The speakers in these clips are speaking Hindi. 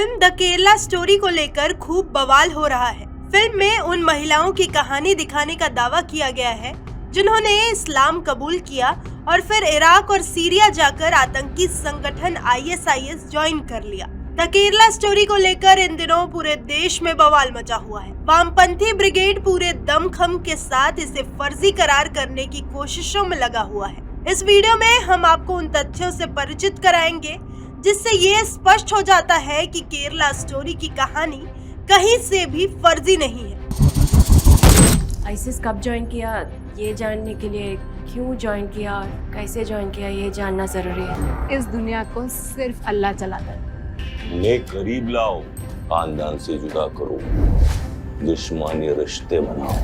फिल्म द केरला स्टोरी को लेकर खूब बवाल हो रहा है। फिल्म में उन महिलाओं की कहानी दिखाने का दावा किया गया है जिन्होंने इस्लाम कबूल किया और फिर इराक और सीरिया जाकर आतंकी संगठन ISIS ज्वाइन कर लिया। द केरला स्टोरी को लेकर इन दिनों पूरे देश में बवाल मचा हुआ है। वामपंथी ब्रिगेड पूरे दमखम के साथ इसे फर्जी करार करने की कोशिशों में लगा हुआ है। इस वीडियो में हम आपको उन तथ्यों से परिचित कराएंगे जिससे ये स्पष्ट हो जाता है कि केरला स्टोरी की कहानी कहीं से भी फर्जी नहीं है। आईसिस कब ज्वाइन किया ये जानने के लिए क्यों ज्वाइन किया और कैसे ज्वाइन किया ये जानना जरूरी है। इस दुनिया को सिर्फ अल्लाह चलाता है। उन्हें करीब लाओ, खानदान से जुदा करो, दुश्मनी रिश्ते बनाओ,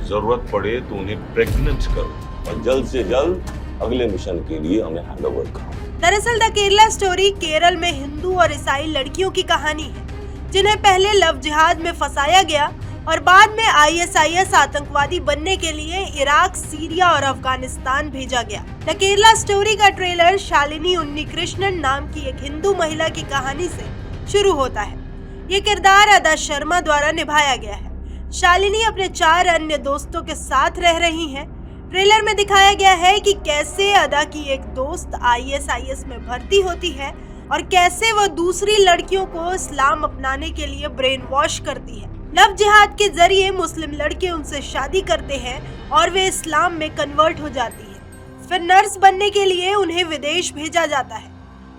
जरूरत पड़े तो उन्हें प्रेग्नेंट करो और जल्द से जल्द अगले मिशन के लिए हमें हैंडओवर करो। दरअसल द केरला स्टोरी केरल में हिंदू और ईसाई लड़कियों की कहानी है जिन्हें पहले लव जिहाद में फंसाया गया और बाद में ISIS आतंकवादी बनने के लिए इराक, सीरिया और अफगानिस्तान भेजा गया। द केरला स्टोरी का ट्रेलर शालिनी उन्नीकृष्णन नाम की एक हिंदू महिला की कहानी से शुरू होता है। ये किरदार अदा शर्मा द्वारा निभाया गया है। शालिनी अपने 4 अन्य दोस्तों के साथ रह रही हैं। ट्रेलर में दिखाया गया है कि कैसे अदा की एक दोस्त ISIS में भर्ती होती है और कैसे वह दूसरी लड़कियों को इस्लाम अपनाने के लिए ब्रेन वॉश करती है। लव जिहाद के जरिए मुस्लिम लड़के उनसे शादी करते हैं और वे इस्लाम में कन्वर्ट हो जाती है। फिर नर्स बनने के लिए उन्हें विदेश भेजा जाता है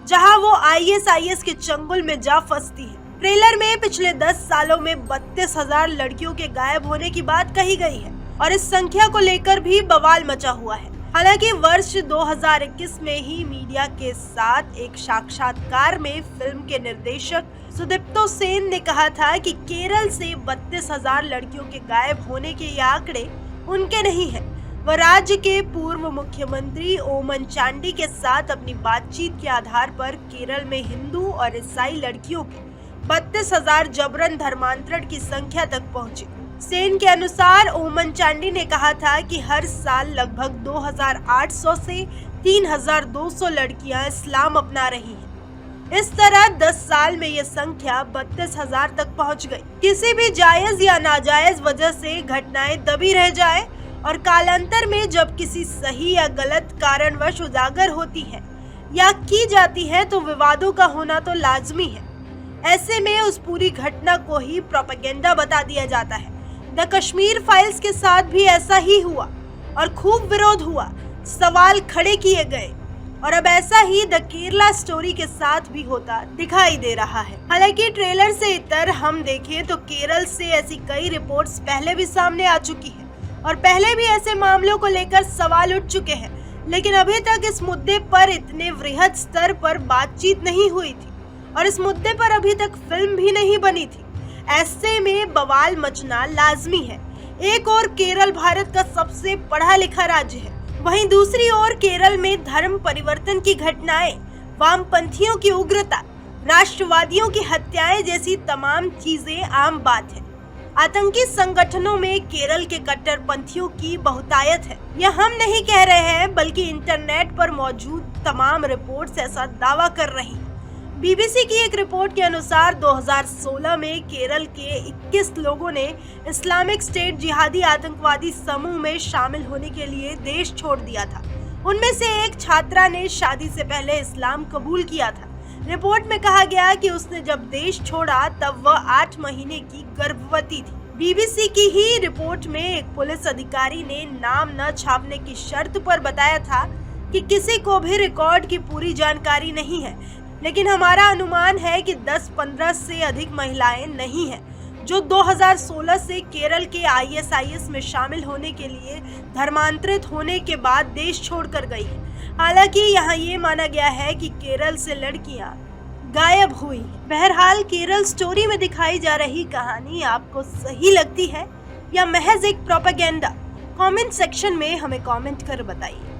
जहां वो ISIS के चंगुल में जा फंसती है। ट्रेलर में पिछले 10 सालों में 32,000 लड़कियों के गायब होने की बात कही गई है और इस संख्या को लेकर भी बवाल मचा हुआ है। हालांकि वर्ष 2021 में ही मीडिया के साथ एक साक्षात्कार में फिल्म के निर्देशक सुदीप्तो सेन ने कहा था कि केरल से 32,000 लड़कियों के गायब होने के ये आंकड़े उनके नहीं हैं। वह राज्य के पूर्व मुख्यमंत्री ओमन चांडी के साथ अपनी बातचीत के आधार पर केरल में हिंदू और ईसाई लड़कियों के 32,000 जबरन धर्मांतरण की संख्या तक पहुंचे। सेन के अनुसार ओमन चांडी ने कहा था कि हर साल लगभग 2,800 से 3,200 लड़कियां इस्लाम अपना रही हैं। इस तरह 10 साल में ये संख्या 32,000 तक पहुंच गई। किसी भी जायज या नाजायज वजह से घटनाएं दबी रह जाए और कालांतर में जब किसी सही या गलत कारणवश उजागर होती है या की जाती है तो विवादों का होना तो लाजमी है। ऐसे में उस पूरी घटना को ही प्रोपेगेंडा बता दिया जाता है। द कश्मीर फाइल्स के साथ भी ऐसा ही हुआ और खूब विरोध हुआ, सवाल खड़े किए गए और अब ऐसा ही द केरला स्टोरी के साथ भी होता दिखाई दे रहा है। हालांकि ट्रेलर से इतर हम देखें तो केरल से ऐसी कई रिपोर्ट्स पहले भी सामने आ चुकी है और पहले भी ऐसे मामलों को लेकर सवाल उठ चुके हैं, लेकिन अभी तक इस मुद्दे पर इतने वृहद स्तर पर बातचीत नहीं हुई थी और इस मुद्दे पर अभी तक फिल्म भी नहीं बनी थी। ऐसे में बवाल मचना लाजमी है। एक और केरल भारत का सबसे पढ़ा लिखा राज्य है, वहीं दूसरी ओर केरल में धर्म परिवर्तन की घटनाएं, वामपंथियों की उग्रता, राष्ट्रवादियों की हत्याएं जैसी तमाम चीजें आम बात है। आतंकी संगठनों में केरल के कट्टरपंथियों की बहुतायत है। यह हम नहीं कह रहे हैं बल्कि इंटरनेट पर मौजूद तमाम रिपोर्ट्स ऐसा दावा कर रही हैं। BBC की एक रिपोर्ट के अनुसार 2016 में केरल के 21 लोगों ने इस्लामिक स्टेट जिहादी आतंकवादी समूह में शामिल होने के लिए देश छोड़ दिया था। उनमें से एक छात्रा ने शादी से पहले इस्लाम कबूल किया था। रिपोर्ट में कहा गया कि उसने जब देश छोड़ा तब वह 8 महीने की गर्भवती थी। BBC की ही रिपोर्ट में एक पुलिस अधिकारी ने नाम न छापने की शर्त पर बताया था कि किसी को भी रिकॉर्ड की पूरी जानकारी नहीं है, लेकिन हमारा अनुमान है कि 10-15 से अधिक महिलाएं नहीं हैं जो 2016 से केरल के ISIS में शामिल होने के लिए धर्मांतरित होने के बाद देश छोड़कर गई हैं। हालांकि यहाँ ये माना गया है कि केरल से लड़कियां गायब हुई। बहरहाल केरल स्टोरी में दिखाई जा रही कहानी आपको सही लगती है या महज एक प्रोपेगेंडा? कमेंट सेक्शन में हमें कमेंट कर बताइए।